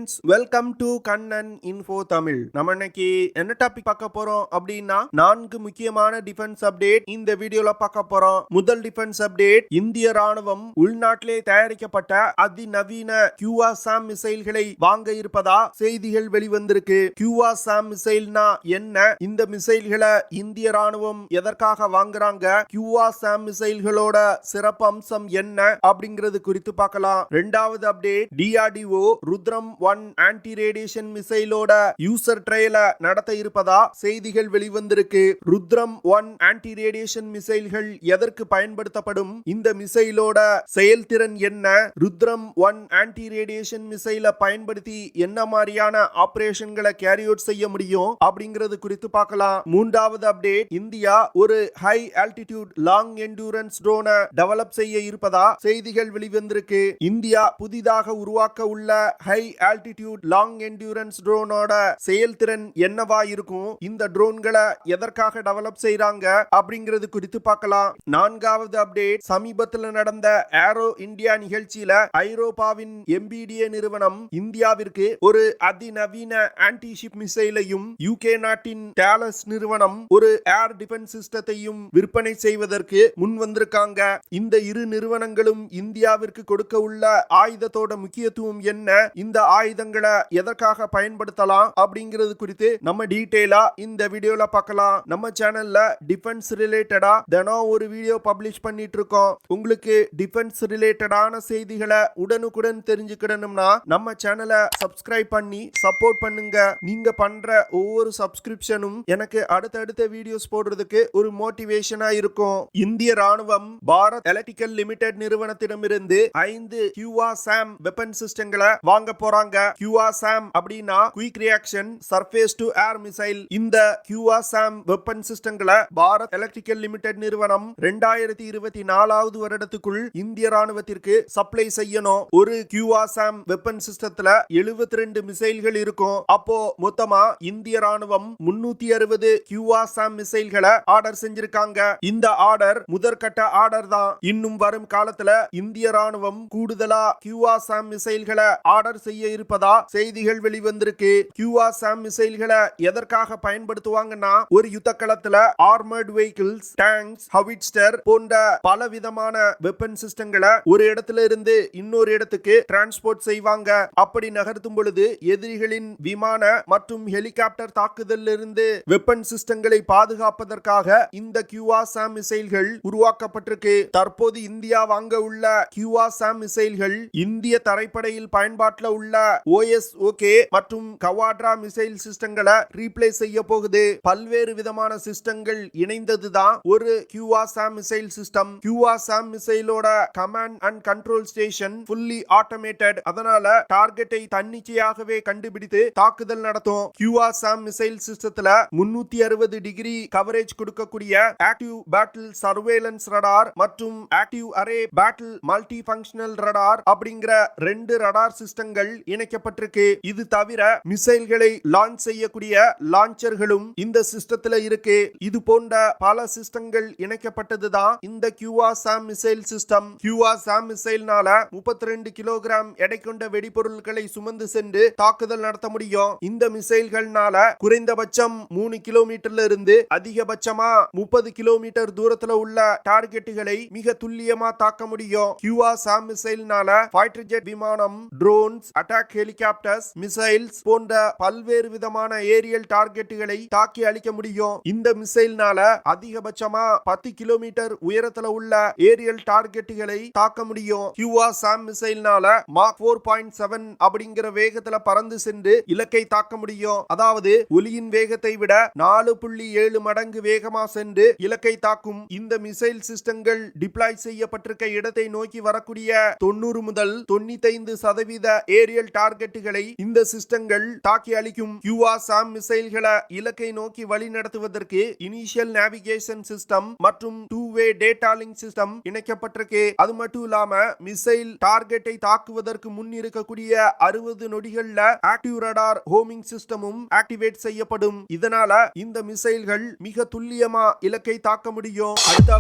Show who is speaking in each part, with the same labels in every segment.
Speaker 1: Friends, welcome to Kannan info Tamil. நம்ம இன்னைக்கு என்ன டாபிக் பார்க்க போறோம் அப்படின்னா 4 முக்கியமான டிஃபென்ஸ் அப்டேட் இந்த வீடியோல பார்க்க போறோம். முதல் டிஃபென்ஸ் அப்டேட், இந்திய ராணுவம் உள்நாட்டிலே தயாரிக்கப்பட்ட அதிநவீன QRSAM மிசைல்களை வாங்க இருப்பதா செய்திகள் வெளிவந்திருக்கு. QRSAM மிசைல்னா என்ன, இந்த மிசைல்களை இந்திய ராணுவம் எதற்காக வாங்குறாங்க, QRSAM மிசைல்களோட சிறப்பு அம்சம் என்ன அப்படிங்கிறது குறித்து பார்க்கலாம். இரண்டாவது அப்டேட், DRDO ருத்ரம் 1 anit-radiation மிசைலோட யூசர் ட்ரையல நடத்த இருப்பதா செய்திகள் வெளிவந்திருக்கு. ருத்ரம் 1 anit-radiation மிசைல்கள் எதற்கு பயன்படுத்தப்படும், இந்த மிசைலோட செயல்திறன் என்ன, ருத்ரம் 1 anit-radiation மிசைலை பயன்படுத்தி என்ன மாதிரியான ஆபரேஷன்களை கேரி அவுட் செய்ய முடியும் அப்படிங்கிறது குறித்து பார்க்கலாம். மூன்றாவது அப்டேட், இந்தியா ஒரு ஹை ஆல்டிடியூட் லாங் என்டூரன்ஸ் ட்ரோனை டெவலப் செய்ய இருப்பதா செய்திகள் வெளிவந்திருக்கு. இந்தியா புதிதாக உருவாக்க உள்ள ஹை ஆல்டிடியூட் லாங் என்டூரன்ஸ் ட்ரோனோட செயல்திறன் என்னவா இருக்கும், இந்த ட்ரோன்களை எதற்காக டெவலப் செய்றாங்க அப்படிங்கிறது குறித்து பார்க்கலாம். நான்காவது அப்டேட், சமீபத்தில் நடந்த ஏரோ இந்தியா நிகழ்ச்சியில ஐரோப்பாவின் MBDA நிறுவனம் இந்தியாவிற்கு ஒரு அதிநவீன ஆன்டி ஷிப் மிசைலையும் UK நாட்டின் டேலஸ் நிறுவனம் ஒரு ஏர் டிஃபென்ஸ் சிஸ்டத்தையும் விற்பனை செய்வதற்கு முன் வந்திருக்காங்க. இந்த இரு நிறுவனங்களும் இந்தியாவிற்கு கொடுக்க உள்ள ஆயுதத்தோட முக்கியத்துவம் என்ன, இந்த ஆயுதங்களை எதற்காக பயன்படுத்தலாம் அப்படிங்கிறது குறித்து நம்ம டீடைலா இந்த வீடியோல பார்க்கலாம். நம்ம சேனல்ல டிஃபென்ஸ் ரிலேட்டடா தினம் ஒரு வீடியோ பப்ளிஷ் பண்ணிட்டு இருக்கோம். உங்களுக்கு டிஃபென்ஸ் ரிலேட்டடான செய்திகளை உடனுக்குடன் தெரிஞ்சுக்கணும்னா நம்ம சேனலை சப்ஸ்கிரைப் பண்ணி சப்போர்ட் பண்ணுங்க. நீங்க பண்ற ஒவ்வொரு சப்ஸ்கிரிப்ஷனும் எனக்கு அடுத்தடுத்த வீடியோஸ் போடுறதுக்கு ஒரு மோட்டிவேஷனா இருக்கும். இந்திய ராணுவம் பாரத் எலக்ட்ரிக்கல் லிமிடெட் நிறுவனத்திடமிருந்து 5 QRSAM வெப்பன் சிஸ்டங்களை வாங்க போறாங்க. QRSAM அப்படின்னா quick reaction surface to air missile. இந்த QRSAM வெப்பன் சிஸ்டங்களை பாரத் எலக்ட்ரிக்கல் லிமிடெட் நிறுவனம் 2024 வருடத்துக்குள் இந்திய ராணுவத்திற்கு சப்ளை செய்யணும். ஒரு QRSAM வெப்பன் சிஸ்டத்துல 72 மிசைல்கள் இருக்கும். அப்போ மொத்தமா இந்திய ராணுவம் 360 QRSAM மிசைல்களை ஆர்டர் செஞ்சிருக்காங்க. இந்த ஆர்டர் முதற்கட்ட ஆர்டர் தான். இன்னும் வரும் காலத்துல இந்திய ராணுவம் கூடுதலா QRSAM மிசைல்களை ஆர்டர் செய்ய இருப்பதா செய்திகள் வெளிவந்திருக்கு. QRSAM மிசைல்களை எதற்காக பயன்படுத்துவாங்கன்னா, ஒரு யுத்த களத்துல ஆர்மர்ட் வெஹிக்கிள்ஸ், டேங்க்ஸ், ஹவிட்ஸ்டர் போன்ற பல விதமான வெப்பன் சிஸ்டங்களை ஒரு இடத்துல இருந்து இன்னொரு இடத்துக்கு டிரான்ஸ்போர்ட் செய்வாங்க. அப்படி நகர்த்தும் பொழுது எதிரிகளின் விமான மற்றும் ஹெலிகாப்டர் தாக்குதலில் இருந்து வெப்பன் சிஸ்டங்களை பாதுகாப்பதற்காக இந்த QRSAM மிசைல்கள் உருவாக்கப்பட்டிருக்கு. தற்போது இந்தியா வாங்க உள்ள QRSAM மிசைல்கள் இந்திய தரைப்படையில் பயன்பாட்டில் உள்ள OSOK மற்றும் கவாட்ரா மிசைல் சிஸ்டங்களை ரீப்ளேஸ் செய்ய போகுது. பல்வேறு விதமான சிஸ்டங்கள் இணைந்ததுதான் ஒரு QRSAM மிசைல் சிஸ்டம். QRSAM மிசைலோட command and control station fully automated. அதனால டார்கெட்டை தன்னிச்சையாகவே கண்டுபிடித்து தாக்குதல் நடத்தும். QRSAM மிசைல் சிஸ்டத்துல 360 டிகிரி கவரேஜ் கொடுக்கக்கூடிய ஆக்டிவ் பேட்டில் சர்வேலன்ஸ் ரடார் மற்றும் active array battle multi functional radar அப்படிங்கிற 2 ரடார் சிஸ்டங்கள் இணைக்கப்பட்டிருக்கு. இது தவிர மிசைல்களை லான்ச் செய்யக்கூடிய லான்ச்சர்களும் இந்த சிஸ்டத்துல இருக்கு. இது போன்ற பல சிஸ்டங்கள் இணைக்கப்பட்டதுதான் இந்த QRSAM missile system. QRSAM மிசைல்னால 32 kilogram எடை கொண்ட வெடிபொருட்களை சுமந்து சென்று தாக்குதல் நடத்த முடியும். இந்த மிசைல்கள்னால குறைந்தபட்சம் 3 கிலோமீட்டர்ல இருந்து அதிகபட்சமா 30 கிலோமீட்டர் தூரத்துல உள்ள டார்கெட்டுகளை மிக துல்லியமா தாக்க முடியும். QRSAM மிசைல்னால ஃபைட்டர் ஜெட் விமானம், ட்ரோன்ஸ், அட்டாக் ஹெலிகாப்டர்ஸ், மிசைல்ஸ் போன்ற பல்வேறு விதமான ஏரியல் டார்கெட்டுகளை தாக்கி அழிக்க முடியும். இந்த மிசைல்னால அதிகபட்சமா 10 கிலோமீட்டர் உயரத்துல உள்ள ஏரியல் டார்கெட்டுகளை தாக்க முடியும். QRSAM மிசைல்னால மாக் 4.7 அப்படிங்கிற வேகத்துல பறந்து சென்று இலக்கை தாக்க முடியும். அதாவது ஒலியின் வேகத்தை விட 4.7 மடங்கு வேகமா சென்று இலக்கை தாக்கும். இந்த மிசைல் சிஸ்டங்கள் டிப்ளாய் செய்யப்பட்டிருக்க இடத்தை நோக்கி வரக்கூடிய 90 முதல் 95% ஏரியல் டார்கெட்டுகளை இந்த சிஸ்டங்கள் தாக்கி அளிக்கும். QRSAM மிசைல்களை இலக்கை நோக்கி வழி நடத்துவதற்கு இனிஷியல் நேவிகேஷன் சிஸ்டம் மற்றும் 2-வே டேட்டா லிங்க் சிஸ்டம் இணைக்கப்பட்டிருக்கு. அது மட்டும் இல்லாம மிசைல் டார்கெட்டை தாக்குவதற்கு முன் இருக்கக்கூடிய 60 நொடிகள்ல ஆக்டிவ் ரடார் ஹோமிங் சிஸ்டமும் ஆக்டிவேட் செய்யப்படும். இதனால இந்த மிசைல்கள் மிக துல்லியமா இலக்கை தாக்க முடியும். அடுத்த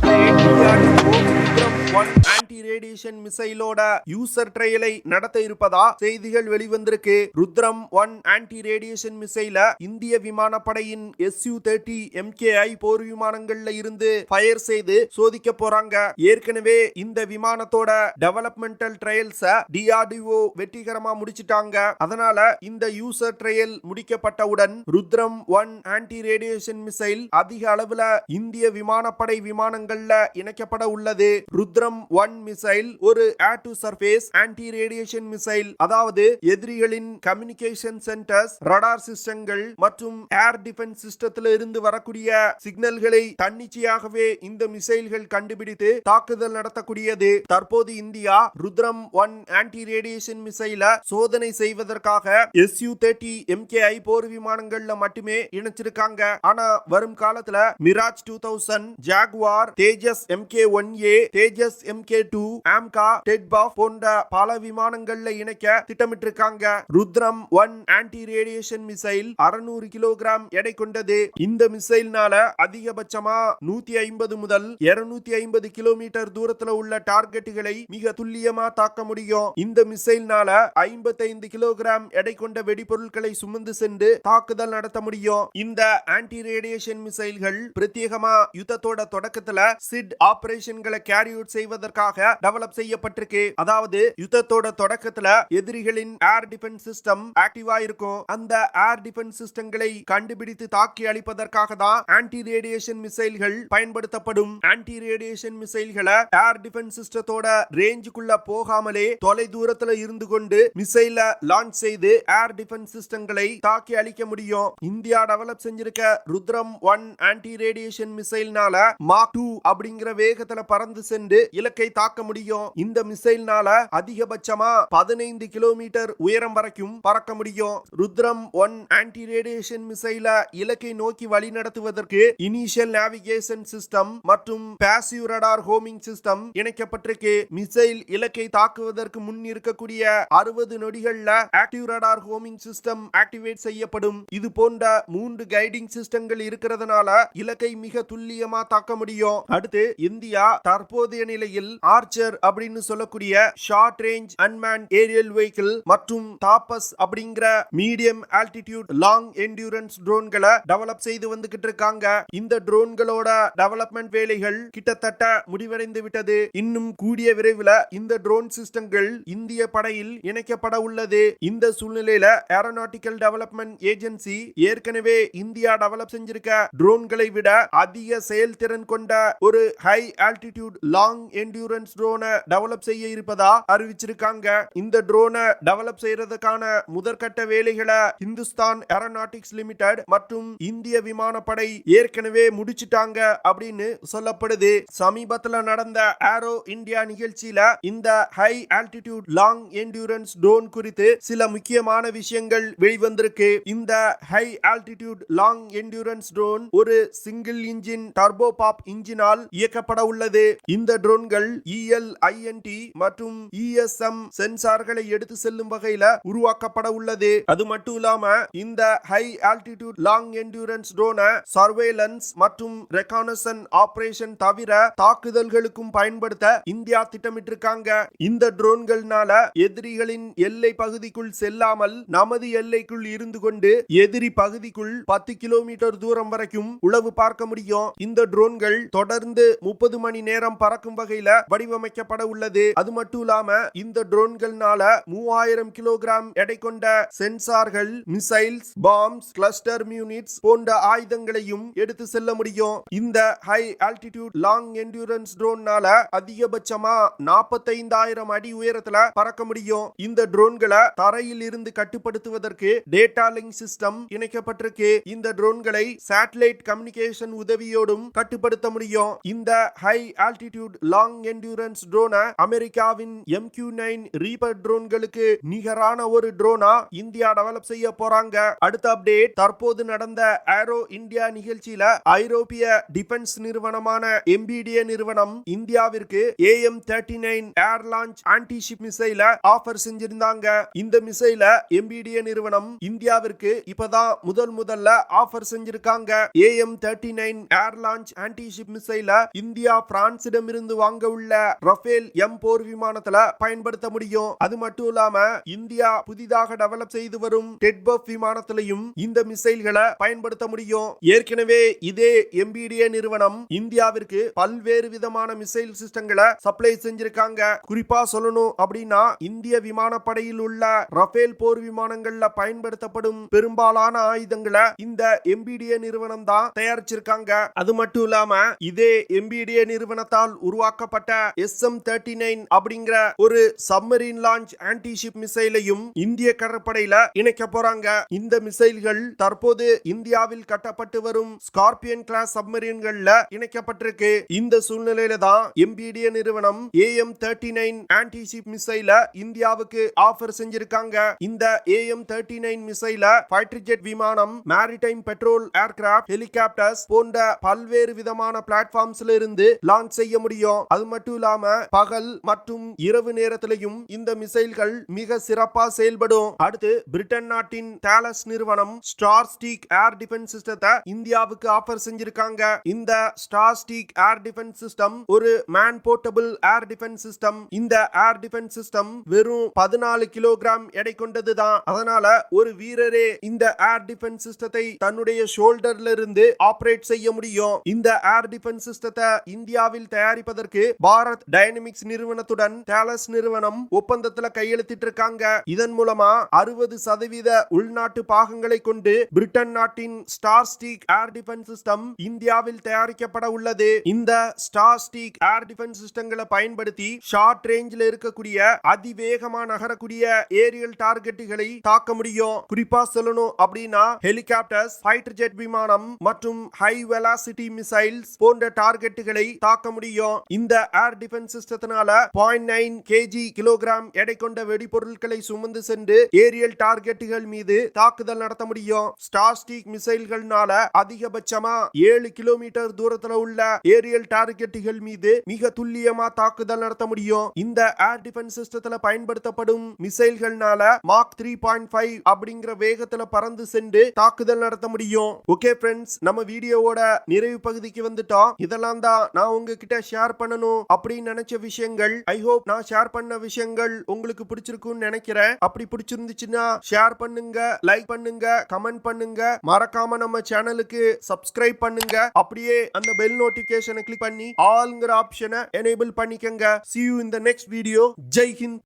Speaker 1: ருத்ரம் 1 ஆன்டி ரேடியேஷன் மிசைலோட யூசர் ட்ரையலை நடத்த இருப்பதா செய்திகள் வெளிவந்திருக்கு. ருத்ரம் 1 ஆன்டி ரேடியேஷன் மிசைல இந்திய விமானப்படையின் Su-30 MKI போர் விமானங்கள்ல இருந்து ஃபயர் செய்து சோதிக்க போறாங்க. ஏற்கனவே இந்த விமானத்தோட டெவலப்மெண்டல் ட்ரையல்ஸ் DRDO வெற்றிகரமா முடிச்சிட்டாங்க. அதனால இந்த யூசர் ட்ரையல் முடிக்கப்பட்டவுடன் ருத்ரம் 1 ஆன்டி ரேடியேஷன் மிசைல் அதிக அளவுல இந்திய விமானப்படை விமானங்கள்ல இணைக்கப்பட உள்ளது. ருத்ரம் 1 மிசைல் ஒரு air to surface anti radiation missile, அதாவது எதிரிகளின் கம்யூனிகேஷன் சென்டர்ஸ், ரடார் சிஸ்டங்கள் மற்றும் ஏர் டிஃபென்ஸ் சிஸ்டத்துல இருந்து வரக்கூடிய சிக்னல்களை தன்னிச்சையாகவே இந்த மிசைல்கள் கண்டுபிடித்து தாக்குதல் நடத்தக்கூடியது. தற்போது இந்தியா ருத்ரம் 1 ஆன்டி ரேடியேஷன் மிசைல சோதனை செய்வதற்காக Su-30 MKI போர் விமானங்கள்ல மட்டுமே இணைச்சிருக்காங்க. ஆனா வரும் காலத்துல Mirage 2000, Jaguar, Tejas MK-1A, Tejas MK-2, AMCA, டெட்பாஃப் போன்ற பல விமானங்கள்ல இணைக்க திட்டமிட்டிருக்காங்க. Rudram 1 anti radiation missile 600 kilogram எடை கொண்டது. இந்த மிசைல்னால அதிகபட்சமா 150 முதல் 250 கிலோமீட்டர் தூரத்துல உள்ள டார்கெட்டுகளை மிக துல்லியமா தாக்க முடியும். இந்த மிசைல்னால 55 கிலோகிராம் எடை கொண்ட வெடிபொருட்களை சுமந்து சென்று தாக்குதல் நடத்த முடியும். இந்த ஆன்டி ரேடியேஷன் மிசைல்கள் பிரத்யேகமா யுத்தத்தோட தொடக்கத்துல சிட் ஆபரேஷன்களை கேரி அவுட் செய்வதற்காக டெவலப் செய்யப்பட்டிருக்கு. அதாவது யுத்தத்தோட தொடக்கத்துல எதிரிகளின் ஏர் டிஃபென்ஸ் சிஸ்டம் ஆக்டிவா இருக்கும். அந்த ஏர் டிஃபென்ஸ் சிஸ்டங்களை கண்டுபிடித்து தாக்கி அழிப்பதற்காக தான் ஆன்டி ரேடியேஷன் மிசைல்கள் பயன்படுத்தப்படும். ஆன்டி ரேடியேஷன் மிசைல்களை ஏர் டிஃபென்ஸ் சிஸ்டத்தோட ரேஞ்சுக்குள்ள போகாமலே தொலை தூரத்துல இருந்து கொண்டு மிசைல லான்ச் செய்து ஏர் டிஃபென்ஸ் சிஸ்டங்களை தாக்கி அழிக்க முடியும். இந்தியா டெவலப் செஞ்சிருக்க ருத்ரம் 1 ஆன்டி ரேடியேஷன் மிசைல்னால மாக் 2 அப்படிங்கிற வேகத்துல பறந்து சென்று இலக்கை தாக்க முடியும். இந்த மிசைல்னால அதிகபட்சமா 15 கிலோமீட்டர் உயரம் வரைக்கும் பறக்க முடியும். ருத்ரம் 1 ஆன்டி ரேடியேஷன் மிசைல இலக்கை நோக்கி வழி நடத்துவதற்கு இனிஷியல் நேவிகேஷன் சிஸ்டம் மற்றும் பாசிவ் ரடார் ஹோமிங் சிஸ்டம் இணைக்கப்பட்டிருக்கு. மிசைல் இலக்கை தாக்குவதற்கு முன் இருக்கக்கூடிய 60 நொடிகள்ல active radar homing system activate செய்யப்படும். இது போன்ற 3 கைடிங் சிஸ்டங்கள் இருக்கிறதுனால இலக்கை மிக துல்லியமா தாக்க முடியும். அடுத்து இந்தியா தற்போதைய நிலையில் ஆர்ச்சர் அப்படின்னு சொல்லக்கூடிய short range unmanned aerial vehicle மற்றும் தாபஸ் அப்படிங்கிற மீடியம் ஆல்டிடியூட் லாங் என்டியூரன்ஸ் ட்ரோன்களை டெவலப் செய்து வந்துகிட்டு இருக்காங்க. இந்த ட்ரோன்களோட டெவலப்மெண்ட் வேலைகள் கிட்டத்தட்ட முடிவடைந்து விட்டது. இன்னும் கூடிய விரைவில் இந்த ட்ரோன் சிஸ்டங்கள் இந்திய படையில் இணைக்கப்பட உள்ளது. இந்த சூழ்நிலையில ஏரோநாட்டிக்கல் டெவலப்மெண்ட் ஏஜென்சி ஏற்கனவே இந்தியா டெவலப் செஞ்சிருக்க ட்ரோன்களை விட அதிக செயல்திறன் கொண்ட ஒரு ஹை ஆல்டிடியூட் லாங் என்டியூரன்ஸ் ட்ரோனை டெவலப் செய்ய இருப்பதா அறிவிச்சிருக்காங்க. இந்த ட்ரோனை டெவலப் செய்யறதுக்கான முதற்கட்ட வேலைகளை இந்துஸ்தான் ஏரோநாட்டிக்ஸ் லிமிடெட் மற்றும் இந்திய விமானப்படை ஏற்கனவே முடிச்சிட்டாங்க அப்படின்னு சொல்லப்படுது. சமீபத்தில் நடந்த ஏரோ இந்தியா நிகழ்ச்சியில இந்த high altitude long endurance drone குறித்து சில முக்கியமான விஷயங்கள் வெளிவந்திருக்கு. இந்த high altitude long endurance drone ஒரு சிங்கிள் இன்ஜின் டர்போ பாப் இன்ஜினால் இயக்கப்பட உள்ளது. இந்த ட்ரோன்கள் ELINT மற்றும் ESM சென்சார்களை எடுத்து செல்லும் வகையில உருவாக்கப்பட உள்ளது. அது மட்டும் இல்லாம இந்த ஹை ஆல்டிடியூட் லாங் என்டியூரன்ஸ் ட்ரோனை சர்வேலன்ஸ் மற்றும் ரெகானசன்ஸ் ஆபரேஷன் தவிர தாக்குதல்களுக்கும் பயன்படுத்த இந்தியா திட்டமிட்டிருக்காங்க. இந்த ட்ரோன்கள்னால எதிரிகளின் எல்லை பகுதிக்குள் செல்லாமல் நமது எல்லைக்குள் இருந்து கொண்டு எதிரி பகுதிக்குள் 10 கிலோமீட்டர் தூரம் வரைக்கும் உளவு பார்க்க முடியும். இந்த ட்ரோன்கள் தொடர்ந்து 30 மணி நேரம் பறக்கும் வகையில வடிவமைக்கப்பட உள்ளது. அது மட்டும் இல்லாம இந்த ட்ரோன்கள்னால 3000 கிலோகிராம் எடை கொண்ட சென்சார்கள், மிசைல்ஸ், பாம்ஸ், கிளஸ்டர் யூனிட்ஸ் போன்ற ஆயுதங்களையும் எடுத்து செல்ல முடியும். இந்த ஹை ஆல்டிடியூட் லாங் என்டியூரன்ஸ் ட்ரோன்னால அதிகபட்சமா 45,000 அடி உயரத்துல பறக்க முடியும். இந்த ட்ரோன்களை தரையில் இருந்து கட்டுப்படுத்துவதற்கு டேட்டா லிங்க் சிஸ்டம் இணைக்கப்பட்டிருக்கு. இந்த ட்ரோன்களை சேட்டலைட் கம்யூனிகேஷன் உதவியோடும் கட்டுப்படுத்த முடியும். இந்த ஹை ஆல்டிடியூட் லாங் என்டியூரன்ஸ் ட்ரோனை அமெரிக்காவின் MQ-9 ரீப்பர் ட்ரோன்களுக்கு நிகரான ஒரு ட்ரோனா இந்தியா டெவலப் செய்ய போறாங்க. அடுத்த அப்டேட், தற்போது நடந்த ஏரோ இந்தியா நிகழ்ச்சியில ஐரோப்பிய டிஃபென்ஸ் நிறுவனமான MBDA நிறுவனம் இந்தியாவிற்கு AM-39 ஏர் லான்ச் ஆன்டி ஷிப் மிசைல ஆஃபர் செஞ்சிருந்தாங்க. இந்த மிசைல MBDA நிறுவனம் இந்தியாவிற்கு இப்பதான் முதல்ல ஆஃபர் செஞ்சிருக்காங்க. AM-39 ஏர் லான்ச் ஆன்டி ஷிப் மிசைல இந்தியா பிரான்சிடம் இருந்து இருந்து வாங்க உள்ள ரஃபேல் எம் போர் விமானத்துல பயன்படுத்த முடியும். அது மட்டும் இல்லாம இந்தியா புதிதாக டெவலப் செய்து வரும் டெட்பஃப் விமானத்திலையும் இந்த மிசைல்களை பயன்படுத்த முடியும். ஏற்கனவே இதே எம்பிடிஏ நிறுவனம் இந்தியாவிற்கு பல்வேறு விதமான மிசைல் சிஸ்டங்களை சப்ளை செஞ்சிருக்காங்க. குறிப்பா சொல்லணும் அப்படின்னா இந்திய விமானப்படையில் உள்ள ரஃபேல் போர் விமானங்கள்ல பயன்படுத்தப்படும் பெரும்பாலான ஆயுதங்களை இந்த எம்பிடிஏ நிறுவனம் தான் தயாரிச்சிருக்காங்க. அது மட்டும் இல்லாம இதே எம்பிடிஏ நிறுவனத்தால் உருவாக்கப்பட்ட SM-39 அப்படிங்கிற ஒரு சப்மரீன் லான்ச் ஆன்டி-ஷிப் மிசைலையும் இந்திய கடற்படையில இணைக்க போறாங்க. இந்த மிசைல்கள் தற்போது இந்தியாவில் கட்டப்பட்டு வரும் ஸ்கார்பியன் கிளாஸ் சப்மரீன்கள்ல இணைக்கப்பட்டிருக்கு. இந்த சூழ்நிலையில தான் எம்பிடிஏ நிறுவனம் AM-39 ஆன்டி-ஷிப் மிசைல இந்தியாவுக்கு ஆஃபர் செஞ்சிருக்காங்க. இந்த AM-39 மிசைல ஃபைட்டர் ஜெட் விமானம், மேரிடைம் பெட்ரோல் ஏர்கிராஃப்ட், ஹெலிகாப்டர்ஸ் போன்ற பல்வேறு விதமான பிளாட்ஃபார்ம்ஸ்ல இருந்து லான்ச் செய்ய முடியும். அது மட்டும் இல்லாம பகல் மற்றும் இரவு நேரத்திலையும் இந்த மிசைல்கள் மிக சிறப்பா செயல்படும். அடுத்து பிரிட்டன் நாட்டின் தாலஸ் நிறுவனம் ஸ்டார்ஸ்டிக் ஏர் டிஃபென்ஸ் சிஸ்டத்தை இந்தியாவுக்கு ஆஃபர் செஞ்சிருக்காங்க. இந்த ஸ்டார்ஸ்டிக் ஏர் டிஃபென்ஸ் சிஸ்டம் ஒரு man portable air defence system. இந்த ஏர் டிஃபென்ஸ் சிஸ்டம் வெறும் 14 கிலோகிராம் எடை கொண்டதுதான். அதனால ஒரு வீரரே இந்த ஏர் டிஃபென்ஸ் சிஸ்டத்தை தன்னுடைய ஷோல்டர்ல இருந்து ஆபரேட் செய்ய முடியும். இந்த ஏர் டிஃபென்ஸ் சிஸ்டத்தை இந்தியாவில் தயாரிப்பதற்கு பாரத் டைனமிக்ஸ் நிறுவனத்துடன் தாலஸ் நிறுவனம் ஒப்பந்தத்துல கையெழுத்திட்டு இருக்காங்க. இதன் மூலமா 60% உள்நாட்டு பாகங்களை கொண்டு பிரிட்டன் நாட்டின் ஸ்டார்ஸ்டிக் ஏர் டிஃபென்ஸ் சிஸ்டம் இந்தியாவில் தயாரிக்கப்பட உள்ளது. இந்த ஸ்டார்ஸ்டிக் ஏர் டிஃபென்ஸ் சிஸ்டங்களை பயன்படுத்தி ஷார்ட் ரேஞ்சில் இருக்கக்கூடிய அதிவேகமா நகரக்கூடிய ஏரியல் டார்கெட்டுகளை தாக்க முடியும். குறிப்பா சொல்லணும் அப்படின்னா ஹெலிகாப்டர்ஸ், ஃபைட்டர் ஜெட் விமானம் மற்றும் ஹை வெலாசிட்டி மிசைல்ஸ் போன்ற டார்கெட்டுகளை தாக்க முடியும். இந்த ஏர் டிஃபென்ஸ் சிஸ்டத்தினால 0.9 கிலோகிராம் எடை கொண்ட வெடிபொருட்களை சுமந்து சென்று ஏரியல் டார்கெட்டுகள் மீது தாக்குதல் நடத்த முடியும். ஸ்டார்ஸ்டிக் மிசைல்கள்னால அதிகபட்சமா 7 கிலோமீட்டர் தூரத்துல உள்ள ஏரியல் டார்கெட்டுகள் மீது மிக துல்லியமா தாக்குதல் நடத்த முடியும். இந்த ஏர் டிஃபென்ஸ் சிஸ்டத்துல பயன்படுத்தப்படும் மிசைல்கள்னால மாக் 3.5 அப்படிங்கிற வேகத்துல பறந்து சென்று தாக்குதல் நடத்த முடியும். ஓகே ஃப்ரெண்ட்ஸ், நம்ம வீடியோவோட நிறைவு பகுதிக்கு வந்துட்டோம். இதெல்லாம் தான் நான் உங்ககிட்ட ஷேர் பண்ணணும் அப்படின்னு நினைச்ச விஷயங்கள். ஐ ஹோப் நான் ஷேர் பண்ண விஷயங்கள் உங்களுக்கு பிடிச்சிருக்கும்னு நினைக்கிறேன். அப்படி பிடிச்சிருந்துச்சுன்னா ஷேர் பண்ணுங்க, லைக் பண்ணுங்க, கமெண்ட் பண்ணுங்க. மறக்காம நம்ம சேனலுக்கு சப்ஸ்கிரைப் பண்ணுங்க. அப்படியே அந்த பெல் நோட்டிபிகேஷனை கிளிக் பண்ணி ஆல்ங்கிற ஆப்ஷனை எனேபிள் பண்ணிக்கங்க. See you in the next video. Jai Hind.